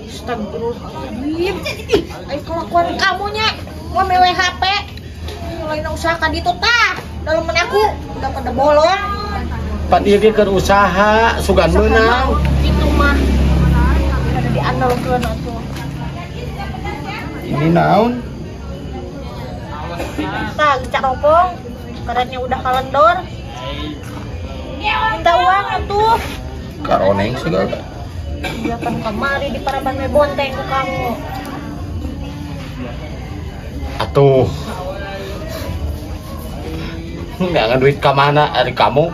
Astagfirullahaladzim. Ayo kelakuan kamunya. Gua mewe HP. Mulai usahakan itu tah. Dalam aku udah pada bolong. Pan ieu ge keur usaha, sugan meunang. Itu mah. Ada diandalkeun atuh. Ini naon? Tah, gecak ropong. Karetnya udah kalendor. Minta uang atuh. Karoneng segala. Dia kan kemari di paraban me bonteng ke kamu. Atuh. Nggak ngeduit ke mana dari kamu?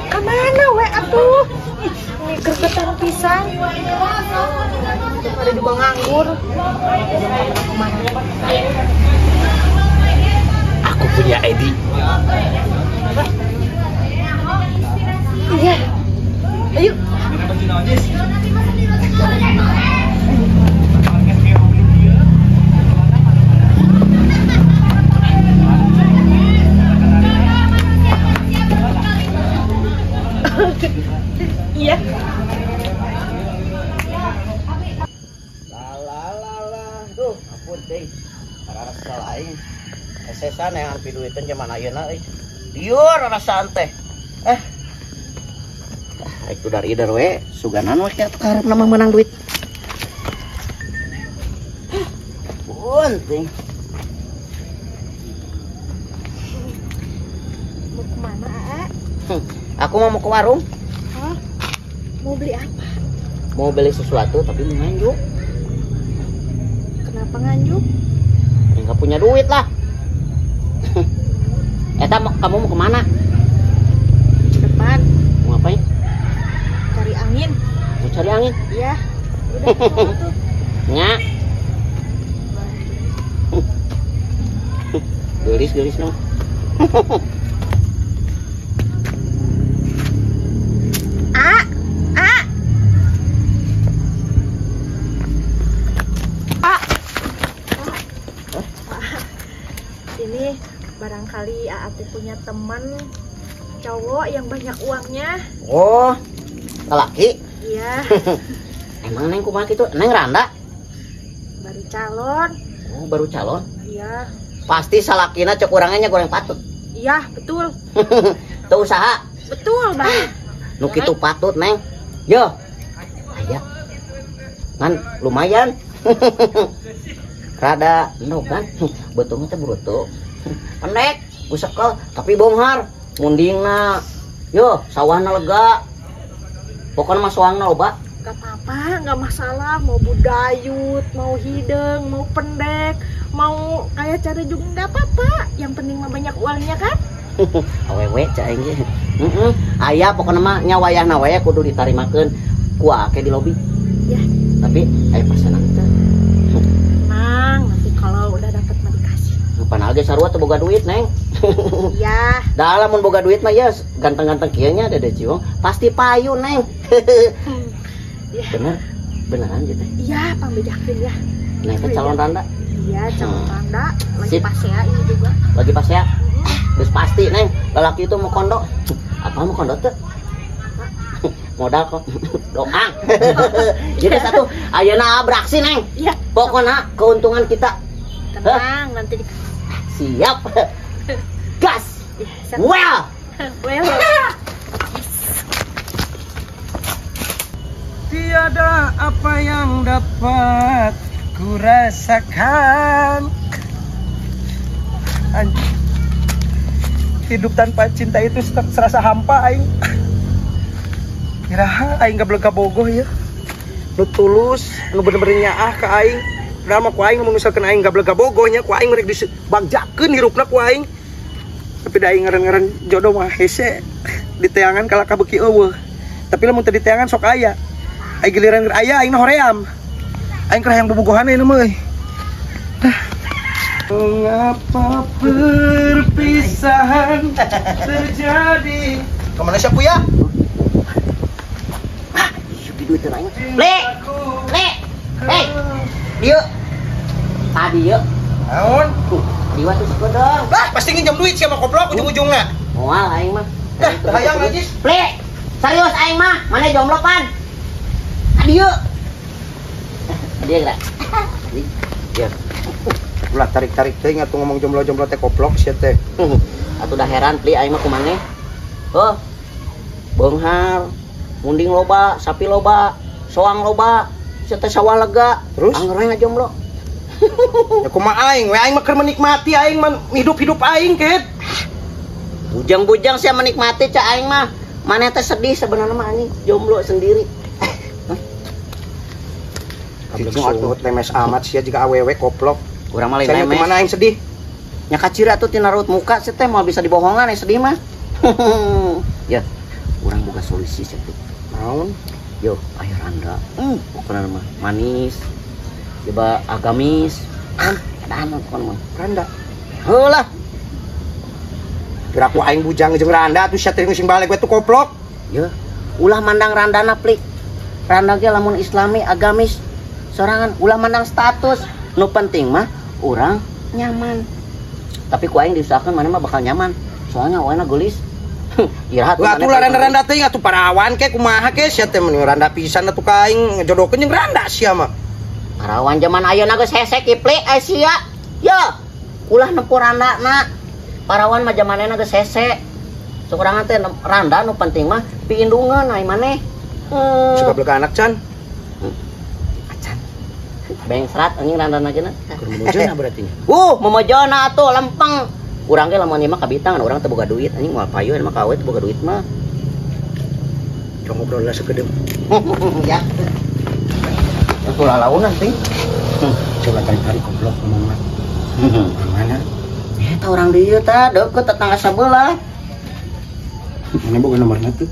Kemana we atuh? Ini gergetan pisan. Ada juga nganggur. Kemana? Aku punya ide. Iya. Ayo. Iya. Duh, ampun deh. Rasa lain. Sesan yang ambil duitan zaman ayeuna euy. Liur rasaan teh. Itu dari ider we, suganan we kieu karep nama menang duit. Ampun ting. Mau kemana, A? Aku mau ke warung. Hah? Mau beli apa? Mau beli sesuatu tapi mau nganjuk. Kenapa nganjuk? Enggak punya duit lah. Eta kamu mau kemana? Depan. Mau ngapain? Cari angin. Mau cari angin? Iya. Udah sana tuh. Nya. Gelis dong. A. Ini barangkali Aati punya teman cowok yang banyak uangnya. Oh, lelaki? Iya. Emang neng kumaha kitu? Neng randa? Baru calon. Oh, baru calon? Iya. Pasti salakina cek urangnya goreng patut. Iya, betul. Tuh usaha. Betul, Bang. Nu kitu patut, Neng. Yo. Aya. Kan lumayan. Rada endog kan. Betulnya teh bruto. Pendek, usekel tapi bonghar. Mundingna. Yo, sawahna lega. Pokoknya mah soangna loba. Gak apa-apa, gak masalah. Mau budayut, mau hideng, mau pendek, mau kayak cara juga gak apa-apa. Yang penting mah banyak uangnya kan? Awewe cak engge. Aya pokoknya mah nyawayahna we kudu ditarimakeun ku ake di lobi. Ya. Tapi aya persenan teh. Tenang, nanti kalau udah dapat mah dikasih. Panal ge sarua teu boga duit, Neng. Iya. Da lamun boga duit mah ya ganteng-ganteng kieu nya Dede Ciwong pasti payu, Neng. Ya. Beneran gitu. Iya, pambejakeun ya. Neng teh calon randa. Iya, calon randa. Lagi Sip. pas ya ini juga. Lagi pas ya. Terus pasti, Neng, lelaki itu mau kondo. Apa mau kondo tuh? Modal kok doang. Jadi satu, ayeuna beraksi, Neng. Iya. Pokoknya keuntungan kita. Tenang, nanti dikasih. Siap. Gas. Ya, Well. well. Tiada apa yang dapat ku rasakan. Anjing. Hidup tanpa cinta itu serasa hampa aing. Kiraha aing gableg bogoh ya. Nu tulus, nu bener-bener nyaah ka aing. Padahal mah ku aing mun misalkan aing gableg bogohnya ku aing rek dibagjakeun hirupna ku aing. Tapi da aing ngeren-ngeren jodoh mah hese diteangan kala kabeuki eueuh. Tapi lamun teu diteangan sok aya. Aing giliran aya aing hoream. Aing keur hayang bobogohan ieu mah euy. Mengapa perpisahan terjadi? Kemana siapa ya? Supi duit teh aing. Le. Hei. Dieu. Tadi yeu. Naon? Diwa tuh sekodong. Lah, pasti nginjem duit siapa goblok ujung-ujungna. Moal aing mah. hayang najis. Pli, serius aing mah, mana jomblo pan? Adieu. Dia gerak. Ya. Ulah tarik-tarik teh atuh ngomong jomblo-jomblo teh koplok sia teh. Atuh udah heran Pli aing mah kumaneh. Heuh. Beunghar, munding loba, sapi loba, soang loba, sia teh sawah lega. Terus? Anggerna jomblo. Ya kumaha aing, we aing mah keur menikmati aing mah hidup-hidup aing ket. Bujang-bujang sia menikmati cak aing mah. Maneh teh sedih sebenarnya mah anjing, jomblo sendiri. Langsung atuh lemes amat sia jiga awewe koplok. Urang mah lain Saya lemes. kumaha aing sedih. Nya kacira tuh tina raut muka sih teh mau bisa dibohongan sedih mah. Ya, urang boga solusi sih tuh. Naon? Yo, ayo Randa. Pokona mah manis. Coba agamis. Adaan pokona mah. Randa. Heulah. Kira aku aing bujang jeung Randa atuh sia teh sing balik we tuh koplok. Ya, ulah mandang Randana Pli. Randa ge lamun islami agamis. Sorangan ulah mandang status. Nu penting mah urang nyaman. Tapi ku aing diusahakeun mana mah bakal nyaman. Soalnya awalna geulis. Iraha Lah atuh Randa-randa teh atuh parawan ke kumaha ke sia teh mun Randa pisan atuh ka aing ngajodokeun jeung Randa sia mah. Parawan zaman ayeuna geus hese Kipli sia. Ya, ulah nempuh Randana. Parawan mah zamanna geus hese. Sakurangan teh Randa nu penting mah piindungan ai maneh. Suka belega anak can. Acan. Beng serat anjing Randana geuna. Keur memojona berarti. Memojona atuh lempeng. Urang ge lamun ieu mah kabitang urang teu boga duit anjing moal payu mah kawe teu boga duit mah. Cong ngobrol lah sakedeum. Ya. Atuh lalaunan teh. Coba tarik-tarik koplok ngomongna. Mana? Eta urang dieu tah deukeut tetangga sabelah. Mana boga nomorna tuh?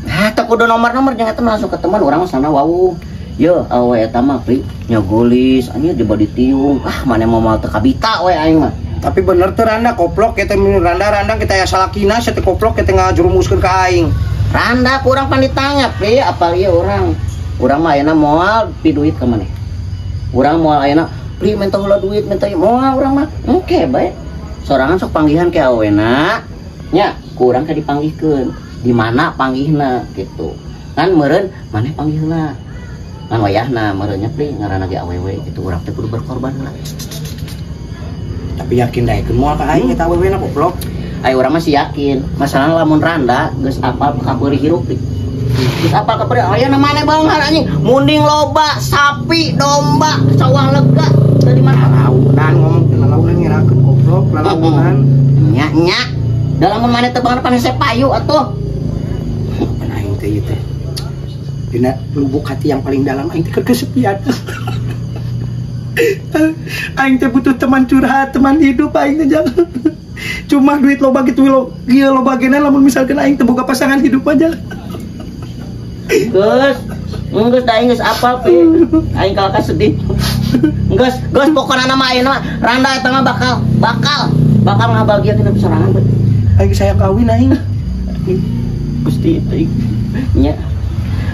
Nah, teu kudu nomor-nomor jeung eta langsung ketemuan urang mah sana wawuh. Ye, awe eta mah Pli nyogolis anjing di badi tiung. Ah, mana mau teu kabita we aing mah. Tapi bener tuh Randa koplok kita Randa kita ya salakina sia teh koplok kita ngajurumuskeun ka aing. Randa kurang pan ditanya Pli apa ieu urang. Urang mah ayeuna moal pi duit ka maneh. Urang moal ayeuna Pli minta heula duit minta moal urang mah. Engke bae. Sorangan sok panggihan ke awena. Nya, kurang ka dipanggihkeun. Di mana panggihna gitu. Kan meureun maneh panggih heula. Kan wayahna meureunnya Pli ngaranna ge awewe gitu urang teh kudu berkorban heula. Tapi yakin daekeun moal ka aing eta awewena koplok. Ai urang masih yakin. Masalah lamun Randa geus apal kabeuri hirup Pli. Geus apal kabeuri ayeuna maneh beunghar anjing. Munding loba, sapi, domba, sawah lega. Dari mana? Lalaunan ngomong teh lalaunan ngirakeun koplok lalaunan. Nya. Dalam mun maneh teu beunghar panese payu atuh. Pan aing teh ieu teh. Dina lubuk hati yang paling dalam aing teh kesepian. Aing teh butuh teman curhat, teman hidup aing teh jangan. Cuma duit loba gitu ieu loba gena lamun misalkan aing teh boga pasangan hidup aja. Geus da aing geus apal Pi. Aing kalaka sedih. Geus pokona nama ayeuna Randa eta mah bakal ngabagiakeun sorangan Pi. Aing saya kawin aing. Gusti teh. Nya.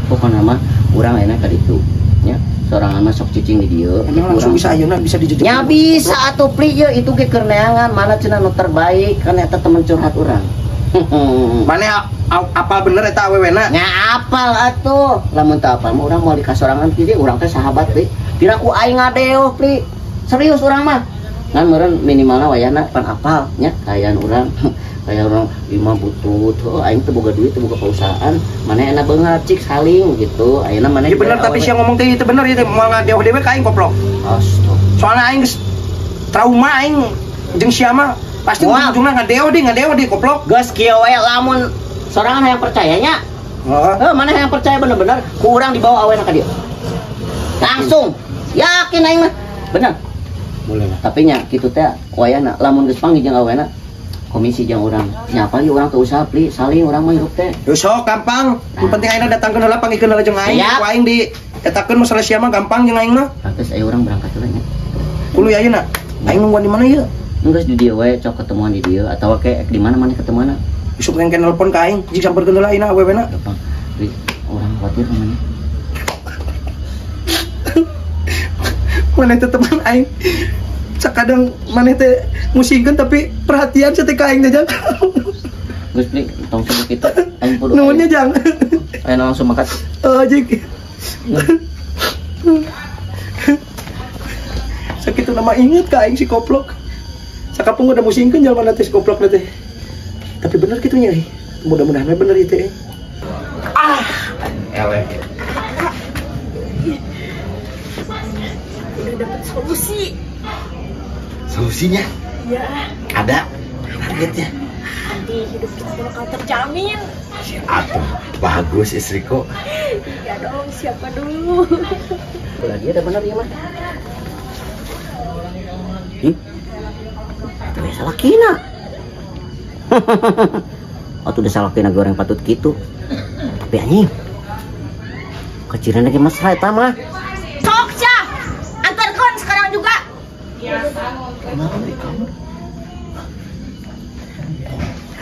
Pokona mah urang ayeuna ka ditu. Nya. Sorangan mah sok cicing di dieu. Emang langsung bisa ayeuna bisa dijejek. Ya bisa atuh Pli ye itu ge keur neangan mana cenah nu terbaik kan eta teman curhat urang. Mana apal bener eta awewena? Nya apal atuh. Lamun teu apal mah urang moal dikasorangan ti dia urang teh sahabat Pli. Dina ku aing ngadeoh Pli. Serius urang mah. Ngan meureun minimalna wayahna pan apal nya kayaan urang. Kayak orang lima butut, aing teu boga duit, teu boga perusahaan, mana enak beunghar cik saling gitu, ayeuna mana. Iya bener tapi sia ngomong teh itu bener ieu teh moal ngadeoh dewe ka aing koplok. Astaga. Soalnya aing geus trauma aing jeung sia mah pasti ujung-ujungna ngadeoh di koplok. Geus kieu we lamun sorangan hayang percayanya. Heeh. Mana hayang percaya bener-bener ku urang dibawa awena ka dieu. Langsung yakin aing mah. Bener. Boleh lah. Tapi nya kitu teh wayahna lamun geus panggih jeung awena komisi jeung urang. Nya apalagi urang teu usaha Pli, saling urang mah hirup teh. Yo sok gampang. Yang penting ayeuna datangkeun heula panggihkeun heula jeung aing. Ku aing di etakeun masalah sia mah gampang jeung aing mah. Pantes aya urang berangkat heula nya. Kulo ya ayeuna. Aing nungguan di mana ieu? Geus di dieu we cok ketemuan di dieu atawa ke di mana maneh ketemuanna? Besok ngengken nelpon ka aing, jig sampeurkeun heula ayeuna awewena. Gampang. Urang khawatir ka maneh. Maneh teh teman aing. Sakadang maneh teh musingkeun tapi perhatian teh ka aing teh. Geus beli tong sebut itu aing kudu. Nuhunnya jang. Ayo langsung makan. Jik. Sakitu nama inget ka aing si Koplok. Sakapung udah musingkeun jalma teh si Koplok teh. Tapi bener kitu nya. Mudah-mudahan bener itu. Eleh. Udah dapet solusi. Solusinya Ya, ada targetnya. nanti hidup kita bakal terjamin. Atuh, bagus istriku. Ya dong, siapa dulu? Lagi ada bener ya mah. Tapi salah kina. Atuh udah salah kina goreng patut gitu. Tapi anjing. Kecilan lagi masalah eta mah. Sok sia, antarkan sekarang juga. Kenapa di kamu?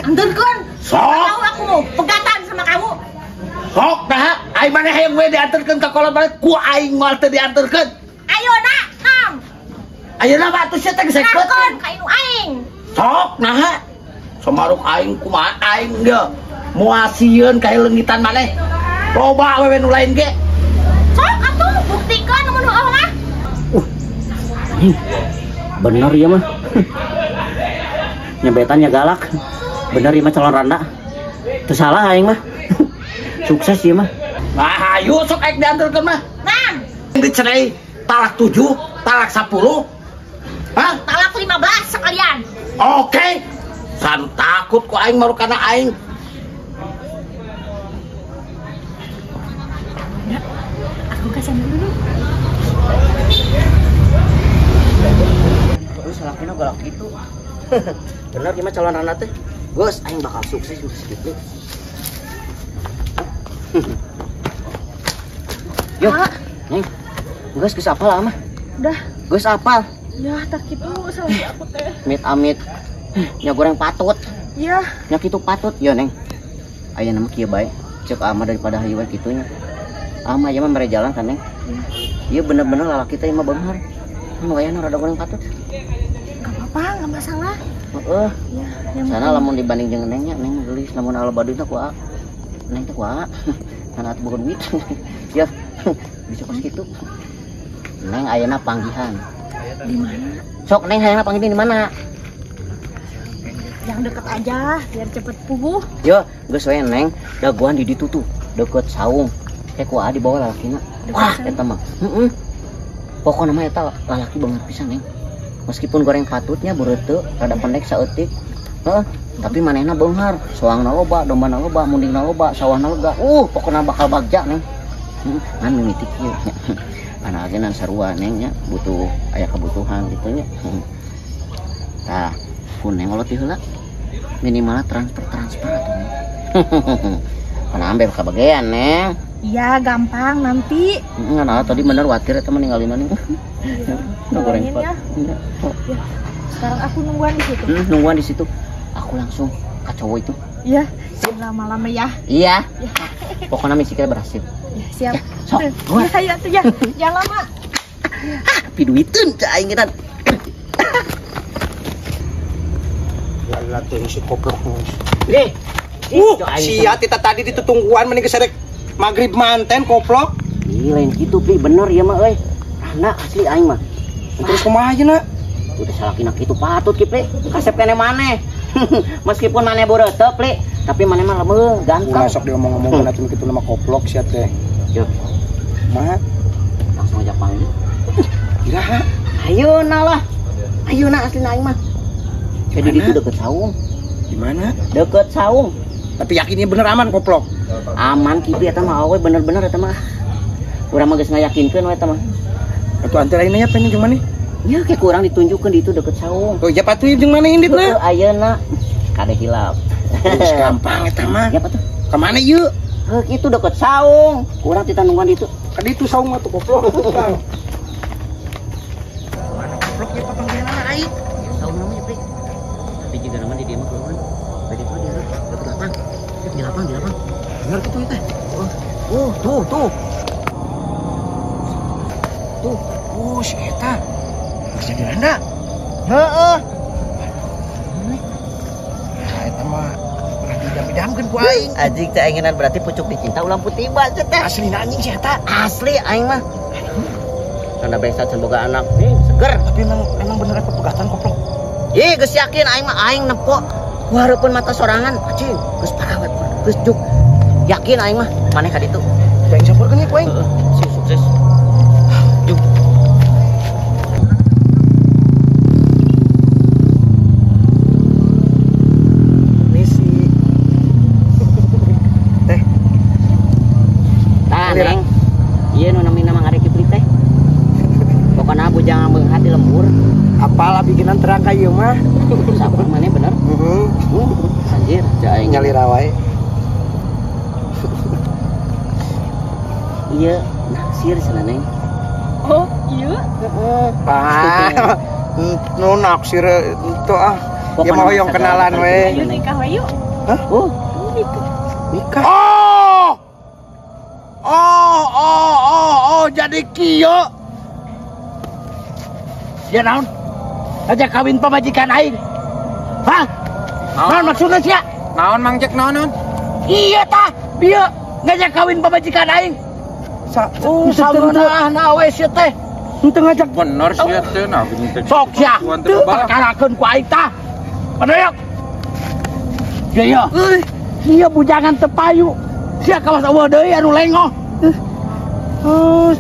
Antarkan. Sok. Tahu aku mau pegatan sama kamu. Sok dah, aing maneh hayang we diantarkeun ka kolam balik ku aing moal teu diantarkeun. Ayo nak, Nam. Ayeuna mah atuh sia teh geus sekot. Nakon ka inu aing. Sok nah. Samaruk aing kumaha aing dia moal sieun ka leungitan maneh. Loba wewe nu lain ge. Sok atuh buktikan mun heueuh mah. Bener ya mah. Nyebetannya galak. Bener ya mah calon randa. Teu salah aing mah. Sukses ya mah. Nah, ayo sok aing diantarkeun mah. Nam, Dicerai talak 7, talak 10. Hah? talak 15 sekalian. Oke. San takut ku aing maru kana aing. Aku kasih dulu. Terus salah kena galak gitu. Bener gimana calon anak teh? Gus, aing bakal sukses gitu. Yo, Neng. Gus apal mah? Udah, Gus apal. ya tak gitu sama aku teh. Amit-amit. Nya goreng patut. Ya, Nya kitu patut. Yo, Neng. Aya nama kieu bae. Cek ama daripada hayu we kitunya. Ama aya mah mere jalan kan, Neng. Iya bener-bener lalaki teh mah beunghar. Nu aya rada goreng patut. nggak apa-apa, nggak masalah. Heeh. Ya, yang Sana lamun dibanding jeung Nengnya, Neng geulis lamun ala baduna ku Neng teh ku kana atuh boga duit. Ya, bisa pas kitu. Neng ayeuna panggihan. di mana? Sok Neng hayangna panggihan di mana? Yang deket aja, biar cepet puguh. Yo, geus we Neng, daguan di ditu tuh, deket saung. Kayak ku di bawah lalakina. Wah, eta mah. Heeh. Pokona mah eta lalaki banget pisan Neng. Meskipun goreng patutnya beureuteuk, rada pendek saeutik. Heeh, tapi manehna beunghar, soangna loba, dombana loba, mundingna loba, sawahna lega. Pokona bakal bagja Neng. Ngan mimitik ieu nya. Ana agenan sarua Neng nya, butuh aya kebutuhan gitu nya. Tah, kun Neng olot heula. Minimal transfer atuh Neng. Kana ambil ka bagean Neng. Iya, gampang nanti. Nah, tadi bener watir eta mah ninggalin Neng. Gorengin ya. Ya. Sekarang aku nungguan di situ. Nungguan di situ. Aku langsung ke cowok itu. Iya, jangan lama-lama ya. Iya. Pokoknya misi kita berhasil. Ya, siap. Sok, Ya, saya tuh ya. Jangan lama. Piduiteun cai aing eta. Lala tuh si Koplok. Nih. Sia tita tadi ditutungguan mending keserek magrib manten Koplok. Ih, lain gitu, Pri. Bener ya mah euy. Rana asli aing mah. Terus kumaha aja nak? Udah salah kina kitu patut ki, Pri. Kasep kene maneh. Meskipun maneh boreuteuk, Pri, tapi maneh mah leumeung, ganteng. Masuk dia ngomong-ngomong atuh kitu nama Koplok sia teh. Yo, Mah, langsung aja panggil. iraha? Ayeuna lah. Ayeuna asli aing mah. Jadi itu deket saung. Di mana? Deket saung. Tapi yakinnya bener aman Koplok. Aman kitu eta mah awe bener-bener eta mah. Urang mah geus ngayakinkeun we eta mah. Atuh antara ini pengen jeung mana? Ya kayak kurang ditunjukkan di itu deket saung. Oh, ja patuh jeung mana indit Heueuh na? ayeuna kade hilap. Geus gampang eta mah. Ya patuh. Ka mana ieu? Heuh kitu deket saung. Kurang ditanggungan di itu. Ka ditu saung mah tuh Koplok. Mana Koplok ya panggilan aing? Saung namanya, Pri. Tapi juga nama di dia mah keluar. Tadi tuh dia deket lapang. Di lapang. Bener kitu teh. Tuh. Tuh, oh si eta. Bisa diranda. Heeh. Nah, eta mah berarti Dam-damkeun ku aing. Anjing teh inginan berarti pucuk dicinta ulang putiba teh. Aslina anjing si eta. Asli aing mah. Tanda besa can boga anak. Seger. Tapi emang bener apa pegatan koplok. Ih, geus yakin aing mah aing nepo. Ku hareupeun mata sorangan, anjing. Geus parawet, geus juk. Yakin aing mah maneh ka ditu. Da aing sampurkeun ya ku aing. Si sukses. Juk. Misi. Teh. Tah, Neng. Ieu nu namina Mang Ari Kipli teh. Pokona bujang beunghad di lembur. Apalah bikinan terangka ieu mah. Sabar maneh bener. Anjir, cai aing Nyalira wae. Iya, naksir cenah Neng. Oh iya. Ah. Nu naksir itu ah. Ya mau yang kenalan we. Ayo nikah we yuk. Hah? Oh, Nikah. Oh, jadi kieu. Ya naon? Aja kawin pamajikan aing. Hah? Naon maksudna sia? Naon Mang Jack naon? Iya tah, dia ngajak kawin pamajikan aing. Sabeunahna we sia teh. Henteu ngajak. Bener sih teh nah gini teh. Sok sia. Teu perkarakeun ku aing tah. Padoyok. Ya. Sia bujangan teu payu. Sia kawas eueuh deui anu lengoh.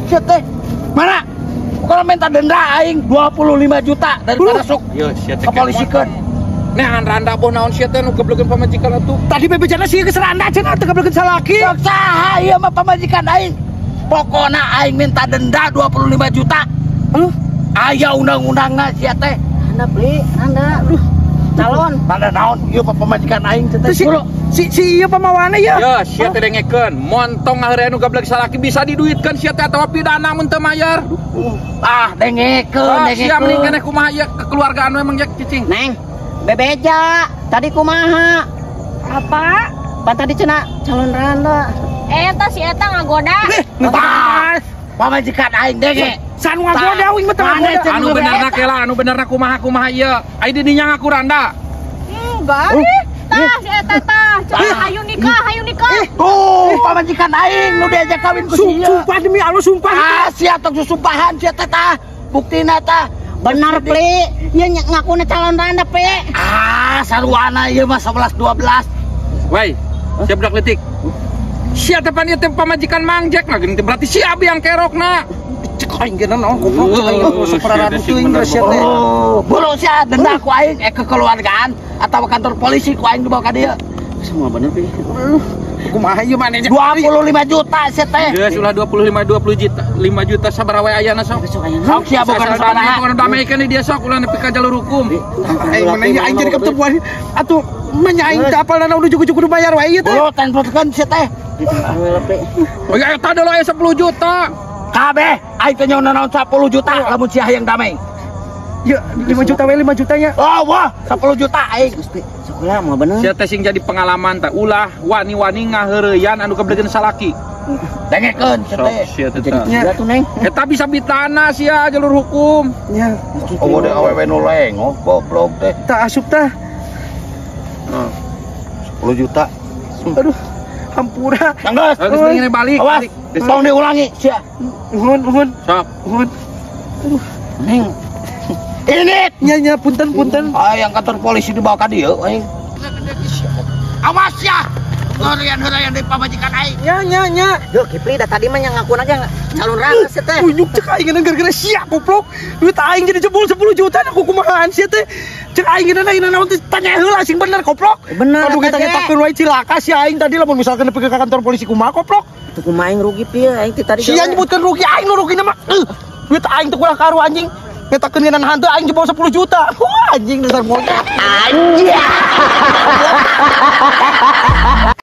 Sia teh. Mana? Kalau minta denda aing 25 juta daripada sok Yo sia teh. kepolisikeun. Neangan randa boh naon sia teh nu geblegeun pamajikan atuh. Tadi bebejana sih geus randa cenah teu kablekeun salaki. Sok saha ieu mah pamajikan aing. Pokona aing minta denda 25 juta. Aya undang-undangna sia teh. anda beli, anda. Duh, calon. Pada naon ieu mah pamajikan aing teh. Si ieu pamawana ya. Yo sia teh dengekeun, montong ngaheureuy anu gableg salaki bisa diduitkeun sia teh atawa pidana mun teu mayar. Ah, dengekeun, Sia mending dengekeun. keneh kumaha ieu kekeluargaan we Mang Jack cicing. Neng, bebeja. Tadi kumaha? Apa? Pan tadi cenah calon randa. Eta si eta ngagoda. Pas, pamajikan aing denge. Sanu ngagoda aing mah teu ngagoda. Anu benerna kela, anu benerna kumaha ieu. Ai di dinya ngaku randa. Enggak deh. Tah si eta tah. Coba hayu nikah. Tuh, pamajikan aing nu diajak kawin ku sia. Sumpah demi Allah sumpah. Ah, sia tok susumpahan sia teh tah. Buktina tah. Benar, Pli. Ieu ngakuna calon randa, Pe. Ah, saruana ieu mah 11 12. Wai, siap dak letik. Sia teh pan ieu teh pamajikan Mang Jack nah geuning teh berarti si abi yang kerokna. Cek aing geuna naon goblok cek aing sapararatu teuing geus sia teh. Oh, bolo sia denda ku aing kekeluargaan atau kantor polisi ku aing dibawa ka dieu. Semua bener, Pi. Kumaha ieu maneh 25 juta sia teh. Geus ulah 20 juta, 5 juta sabaraha we ayana sok. Sok sia bukan sabaraha. Pokona damaikeun di dia sok ulah nepi ka jalur hukum. Aing maneh aing jadi ketepuan. Atuh manya aing teh apal naon ujug-ujug kudu bayar wae ieu teh. Bolo tan protkan sia teh. Oh ya eta dulu aya 10 juta. Kabeh aing teh nyauna naon 10 juta lamun sia hayang damai. Ya 5 juta we 5 jutanya. Oh, wah, 10 juta aing. Sekolah mau bener. Sia teh sing jadi pengalaman teh ulah wani-wani ngaheureuyan anu geblegeun salaki. Dengekeun sia Sok teh. sia teh. Ya tuh, Neng. Eta bisa bitana sia jalur hukum. Ya, Oh, de awewe nu lengoh goblok teh. tak asup tah. 10 juta. Aduh, hampura. Tanggas. Geus mending balik. Awas, tong diulangi sia. Nuhun. Sok. Neng. Ini Nya punten. yang kantor polisi dibawa ka dieu aing. Awas ya. Horian-horian di pamajikan aing. Nya. Yo, Kipli dah tadi mah yang ngakuna ge calon randa sia teh. Ujuk cek aing gara-gara sia goblok. Duit aing jadi jebol 10 juta aku kumahaan sia teh. Cek aing geuna naon teh tanya heula sing bener goblok. Bener, Aduh kita eta teh. ngetakeun wae cilaka si aing tadi lamun misalkan pergi ke kantor polisi kumaha goblok. Tuh kumaha aing rugi pieu aing teh tadi. Sia nyebutkeun rugi aing nu rugina mah. Duit aing teh kurang karu anjing. Ngetakeun ngeunaan hantu aing jebol 10 juta. Wah anjing dasar bocah. Anjing.